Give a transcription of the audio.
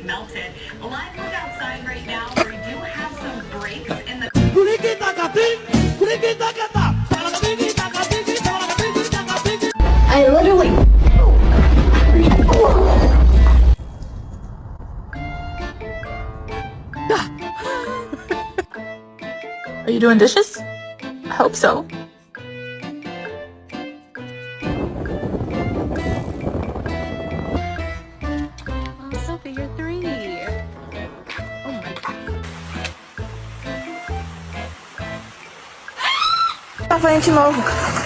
melted. A live look outside right now where we do have some breaks in the... I literally... Are you doing dishes? I hope so. Sophie, you're 3. Oh my God. Tá frente de novo.